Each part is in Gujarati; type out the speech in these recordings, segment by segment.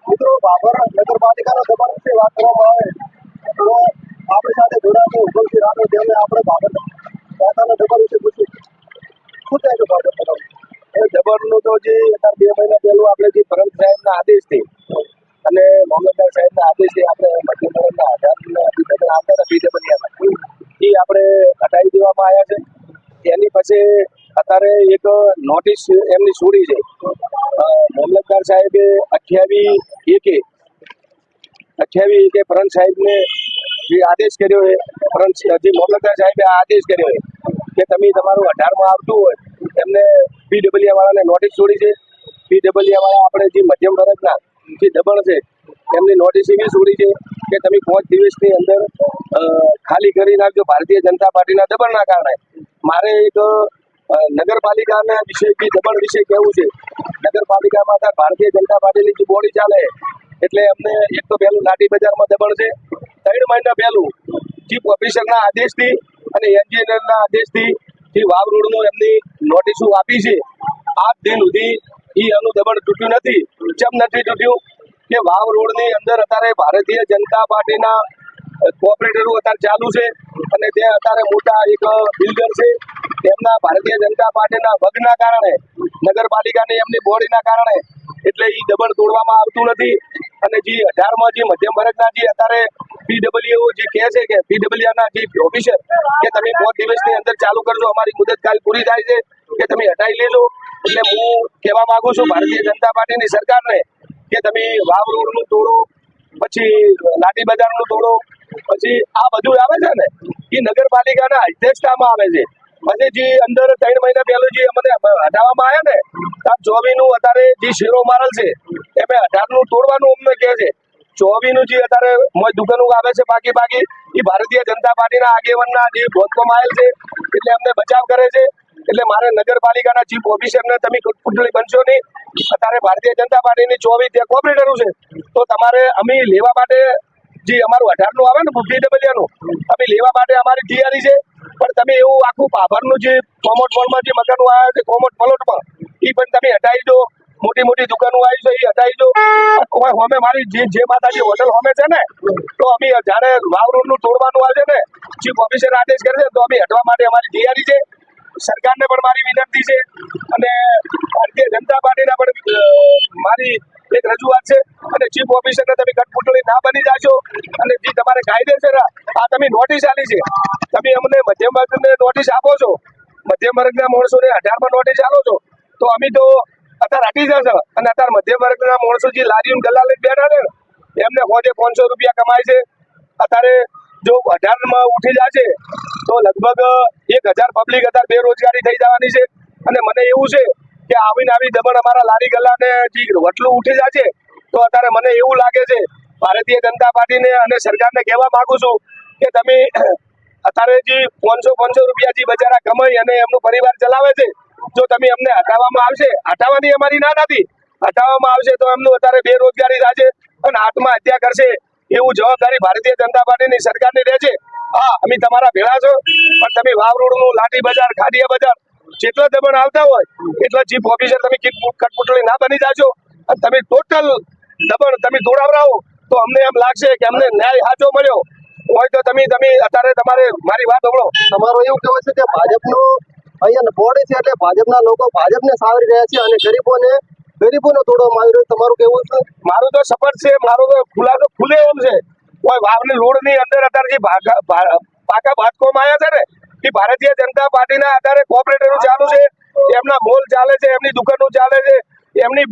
મિત્રો બાબર નગરપાલિકાના દબાણ વિશે વાત કરવામાં આવે તો આપણી સાથે જોડાતો ઉભમસિંહ રાઠોડ જેમને આપણે બાબર દાદાના દબાણ વિશે પૂછ્યું શું થાય છે બાબર દબાણ એ દબાણનું તો જે 2 મહિના પહેલું આપણે જે પરમ સાહેબના આદેશથી અને મામલતદાર સાહેબના આદેશથી આપણે મધ્યમના આધારના અધિકારી આવતા હતા પીડબ્લ્યુડીના એ આપણે હટાવી દેવામાં આવ્યા છે. એની પછી અત્યારે એક નોટિસ એમની છોડી છે. મામલતદાર સાહેબે 28/1 પરમ સાહેબને જે આદેશ કર્યો છે, જે મામલતદાર સાહેબે આદેશ કર્યો છે કે તમે તમારું 18માં આવતું હોય એમને પીડબ્લ્યુડી વાળાને નોટિસ છોડી છે. પીડબ્લ્યુડી વાળા આપણે જે મધ્યમ વર્ગના જે દબાણ છે એમની નોટિસ એવી છોડી છે કે તમે 5 દિવસની અંદર ખાલી કરી નાખજો ભારતીય જનતા પાર્ટીના દબાણના કારણે. મારે એક નગરપાલિકાના વિશે દબાણ વિશે કહેવું છે. નગરપાલિકામાં ભારતીય જનતા પાર્ટીની જે બોડી ચાલે એટલે અમને એક તો પહેલું લાઠી બજારમાં દબાણ છે. 3 મહિના પહેલું ચીફ ઓફિસરના આદેશથી અને એન્જિનિયરના આદેશથી જે વાવ રોડનું એમની નોટિસો આપી છે. આજ દિન સુધી એનું દબાણ તૂટ્યું નથી. કેમ નથી તૂટ્યું કે વાવ રોડની અંદર અત્યારે ભારતીય જનતા પાર્ટીના કોઓપરેટરો અત્યારે ચાલુ છે અને તે અત્યારે મોટા એક બિલ્ડર છે. તેમના ભારતીય જનતા પાર્ટીના વગના કારણે નગરપાલિકાની એમની બોડીના કારણે એટલે એ દબાણ તોડવામાં આવતું નથી. અને જે 18માં જે મધ્યમ વર્ગના જે અત્યારે પીડબ્લ્યુઓ જે કહે છે કે પીડબ્લ્યુના જે ઓફિસર કે તમે 5 દિવસની અંદર ચાલુ કરજો, અમારી મુદત કાલ પૂરી થાય છે કે તમે હટાવી લેજો. એટલે હું કહેવા માંગુ છું ભારતીય જનતા પાર્ટીની સરકારને કે તમે વાવ રોડનું તોડો, પછી લાઠી બજારનું તોડો, પછી આ બધું આવે છે ને એ નગરપાલિકાના અધ્યક્ષતામાં આવે છે. પછી જે અંદર 3 મહિના પહેલું જે અમને હટાવવામાં આવ્યા ને 24નું અત્યારે જે શેરો મારેલ છે એમ 18નું તોડવાનું અમને કહે છે. 24નું જે અત્યારે મોય દુકાનો આવે છે બાકી એ ભારતીય જનતા પાર્ટીના આગેવાનના જે ભોજમાં આવેલ છે એટલે અમને બચાવ કરે છે. એટલે મારે નગરપાલિકાના ચીફ ઓફિસરને તમે કુટલી બનશો નહીં. અત્યારે ભારતીય જનતા પાર્ટીની 24 કોઓપરેટરો છે તો તમારે અમે લેવા માટે જે અમારું 18નું આવે ને પીડબ્લ્યુનું અમે લેવા માટે અમારી તૈયારી છે. પણ તમે એવું આખું પાભરનું જે કોમોટ મોલમાં જે મકાનો આવ્યા છે કોમોટ પ્લોટમાં એ પણ તમે હટાવી દો. મોટી દુકાનો આવી છે એ હટાવી દો. હોમે મારી જે માતાજી હોટલ હોમે છે ને તો અમે જ્યારે વાવ રોડનું તોડવાનું આવે છે ને ચીફ ઓફિસર આદેશ કરે છે તો અમે હટવા માટે અમારી તૈયારી છે. સરકારને પણ મારી વિનંતી છે અને ભારતીય જનતા પાર્ટીના પણ મારી એક રજૂઆત છે અને ચીફ ઓફિસરને તમે કઠપુતળી ના બની જાશો. અને જે તમારે કાયદેસર આ તમે નોટિસ આલી છે, તમે અમને મધ્યમ વર્ગને નોટિસ આપો છો, મધ્યમ વર્ગના માણસોને 18માં નોટિસ આપો છો તો અમે તો અત્યારે હટી જશે. અને અત્યારે મધ્યમ વર્ગના માણસો જે લારીઓ ગલ્લા લઈને બેઠા છે ને એમને 500 રૂપિયા કમાય છે. અત્યારે જો 18માં ઉઠી જશે તો લગભગ 1000 પબ્લિક અત્યારે બેરોજગારી થઈ જવાની છે. અને મને એવું છે કે આવી દબાણ અમારા લારી ગલ્લાને જે વટલું ઉઠી જશે તો અત્યારે મને એવું લાગે છે ભારતીય જનતા પાર્ટીને અને સરકારને કહેવા માંગુ છું કે તમે અત્યારે જે 500 રૂપિયા જે બજારા કમાઈ અને એમનું પરિવાર ચલાવે છે જો તમે અમને હટાવવામાં આવશે, હટાવવાની અમારી ના નથી, હટાવવામાં આવશે તો એમનું અત્યારે બેરોજગારી થશે અને આત્મહત્યા કરશે. એવું જવાબદારી ભારતીય જનતા પાર્ટીની સરકારની રહેશે. હા, અમે તમારા ભેળા છો પણ તમે વાવ રોડનું લાઠી બજાર, ખાડિયા બજાર જેટલા દબાણ આવતા હોય એટલા ચીફ ઓફિસર તમે કઠપુતળી ના બની જાશો અને તમે ટોટલ દબાણ તમે તોડાવરાવો તો અમને એમ લાગશે કે અમને ન્યાય સાચો મળ્યો હોય. તો તમે અત્યારે તમારે મારી વાત સાંભળો. તમારું એવું કહેવાય છે કે ભાજપનું અહીંયા બોડી છે એટલે ભાજપના લોકો ભાજપને સાવરી રહ્યા છે અને ગરીબોને તોડવામાં આવી રહ્યું. તમારું કેવું છે? મારું તો સપોર્ટ છે, મારું તો ખુલે એમ છે. કોઈ વાવની રોડની અંદર અત્યારે જે પાકા બાંધવામાં આવ્યા છે ને એ ભારતીય જનતા પાર્ટીના અત્યારે કોઓપરેટરો ચાલુ છે, એમના મોલ ચાલે છે, એમની દુકાનો ચાલે છે, એમની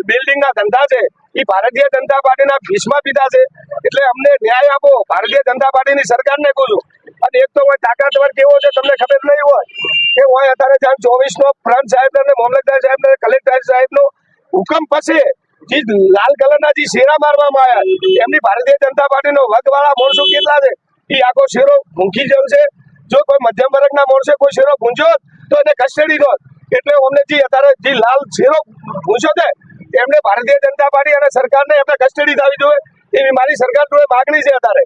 બિલ્ડિંગના ધંધા છે એ ભારતીય જનતા પાર્ટીના ભીષમાં પીધા છે. એટલે અમને ન્યાય આપો ભારતીય જનતા પાર્ટીની સરકારને કહું છું. અને એક તો હોય તાકાતવર કેવો છે તમને ખબર નહીં હોય કે હોય અત્યારે 24નો પ્રાંત સાહેબ અને મામલતદાર સાહેબ ને કલેક્ટર સાહેબનો હુકમ પછી જે લાલ કલરના જે શેરા મારવામાં આવ્યા એમની ભારતીય જનતા પાર્ટીનો વગવાળા માણસો કેટલા છે એ આખો શેરો ભૂંકી જવું છે. જો કોઈ મધ્યમ વર્ગના માણસે કોઈ શેરો ભૂંચ્યો તો એને કસ્ટડી દો. એટલે અમને જે અત્યારે જે લાલ શેરો ભૂંચ્યો છે એમને ભારતીય જનતા પાર્ટી અને સરકારને એમને કસ્ટડી થવી જોઈએ એવી મારી સરકાર જોડે માગણી છે. અત્યારે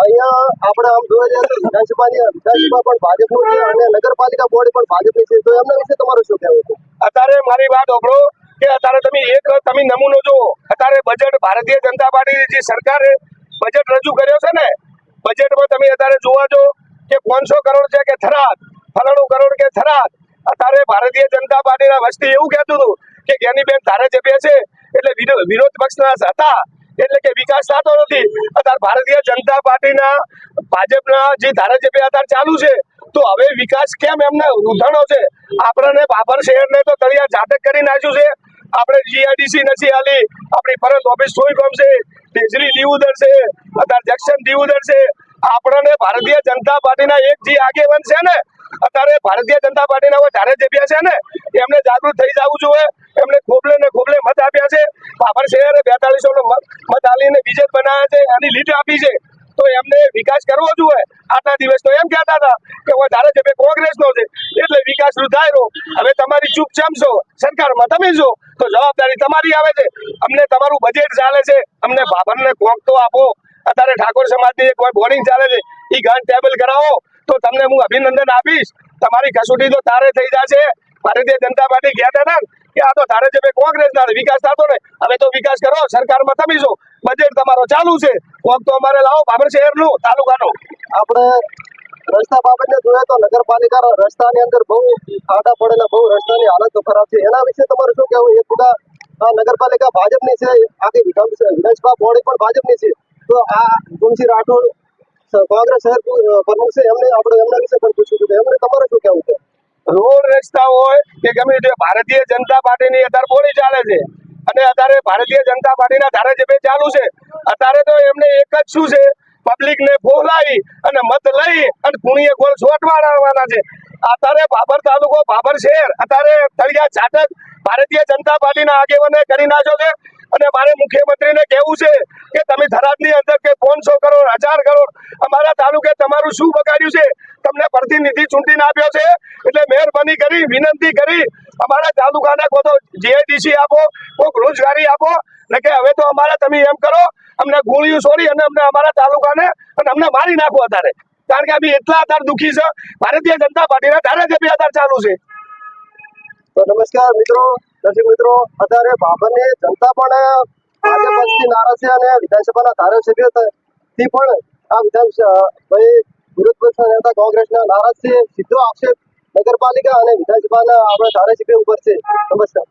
અહીંયા આપણે આમ જોવા જઈએ તો વિધાનસભા પણ ભાજપનું છે અને નગરપાલિકા બોર્ડ પણ ભાજપની છે. તો એમના વિશે તમારું શું કહેવું છે? અત્યારે મારી વાત સાંભળો કે અત્યારે તમે નમૂનો જુઓ. અત્યારે બજેટ ભારતીય જનતા પાર્ટીની જે સરકારે બજેટ રજૂ કર્યો છે ને, બજેટમાં તમે અત્યારે જોવા જો કે 500 કરોડ છે કે થરાદ, ફલાણું કરોડ કે થરાદ. અત્યારે ભારતીય જનતા પાર્ટીના વસ્તી એવું કહેતું હતું કે જ્ઞાનીબેન ધારાસભ્ય છે એટલે વિરોધ પક્ષના હતા એટલે કે વિકાસ થતો નથી. અત્યારે ભારતીય જનતા પાર્ટીના ભાજપના જે ધારાસભ્ય અત્યારે ચાલુ છે, તો હવે વિકાસ કેમ એમને ઉધાણો છે? આપણને બાબર શહેરને તો તળિયા ઝાટક કરી નાખ્યું છે. આપણે જીઆઈડીસી નથી આલી, આપણી પરત ઓફિસ સોય ગમ છે, ટેજરી દીવુદર છે, અત્યારે જંકશન દીવુદર છે. આપણને ભારતીય જનતા પાર્ટીના એક જે આગેવાન છે ને, અત્યારે ભારતીય જનતા પાર્ટીના ધારાસભ્ય છે ને, એમને જાગૃત થઈ જવું જોઈએ. એમને ખોબલે ને ખોબલે મત આપ્યા છે. બાબર શહેરે 4200 મત આલીને બીજેત બનાવ્યા છે, એની લીડ આપી છે. તો એમને વિકાસ કરવો જોઈએ. આટલા દિવસ તો એમ કહેતા હતા કે ધારાસભ્ય કોંગ્રેસનો છે એટલે વિકાસ રૂધાયો. હવે તમારી ચૂપ ચમ છો, સરકારમાં તમે છો તો જવાબદારી તમારી આવે છે. અમને તમારું બજેટ ચાલે છે, અમને બાબરને કોક તો આપો. અત્યારે ઠાકોર સમાજની કોઈ બોર્ડિંગ ચાલે છે, એ ગન ટેબલ કરાવો તો તમને હું અભિનંદન આપીશ. તમારી કસોટી તો તારે થઈ જશે. ભારતીય જનતા પાર્ટી કહેતા હતા કે આ તો ધારાસભ્ય કોંગ્રેસના વિકાસ થતો ને, હવે તો વિકાસ કરો, સરકારમાં તમે છો, બજેટ તમારો ચાલુ છે, કોક તો અમારે લાવો બાબર શહેરનું તાલુકાનો. આપણે રસ્તા બાબતને જોઈએ તો નગરપાલિકા રસ્તાની અંદર બહુ ખાડા પડેલા, બહુ રસ્તાની હાલત ખરાબ છે. એના વિશે તમારું શું કહેવું? એક બધા આ નગરપાલિકા ભાજપની છે, આખી વિધાનસભા બોડી પણ ભાજપની છે, તો આ ગુમસી રાઠોડ કોંગ્રેસ શહેર પ્રમુખ છે, એમને આપણે એમના વિશે પણ પૂછ્યું હતું, એમને તમારે શું કહેવું છે? રોડ રસ્તા હોય કે ગમે તે, ભારતીય જનતા પાર્ટીની અત્યારે બોડી ચાલે છે અને અત્યારે ભારતીય જનતા પાર્ટીના ધારાસભ્ય ચાલુ છે. અત્યારે તો એમને એક જ શું છે, પબ્લિકને ફોલાવી અને મત લઈ અને કુણીએ ગોળ છોટવાના છે. અત્યારે બાબર તાલુકો, બાબર શહેર અત્યારે તળિયા ઝાટક ભારતીય જનતા પાર્ટીના આગેવાને કરી નાખ્યો છે. અને મારે મુખ્યમંત્રીને કહેવું છે કે તમે થરાદની અંદર કે 500 કરોડ 1000 કરોડ અમારા તાલુકે તમારું શું બગાડ્યું છે? તમને પ્રતિનિધિ ચૂંટીને આપ્યો છે એટલે મહેરબાની કરી વિનંતી કરી અમારા તાલુકાને કોઈ તો જીઆઈડીસી આપો, કોઈ રોજગારી આપો. ને કે હવે તો અમારે તમે એમ કરો, અમને ગોળીઓ છોડી અને અમને અમારા તાલુકાને અને અમને મારી નાખો અત્યારે. કારણ કે અમે એટલા અત્યારે દુઃખી છે. ભારતીય જનતા પાર્ટીના ધારાસભ્ય અત્યારે ચાલુ છે. તો નમસ્કાર મિત્રો, દર્શક મિત્રો, અત્યારે બાબરની જનતા પણ ભાજપ પક્ષથી નારાજ છે અને વિધાનસભાના ધારાસભ્યોથી પણ આ વિરોધ પક્ષના નેતા કોંગ્રેસના નારાજ છે. સીધો આક્ષેપ નગરપાલિકા અને વિધાનસભાના આપણા ધારાસભ્ય ઉપર છે. નમસ્કાર.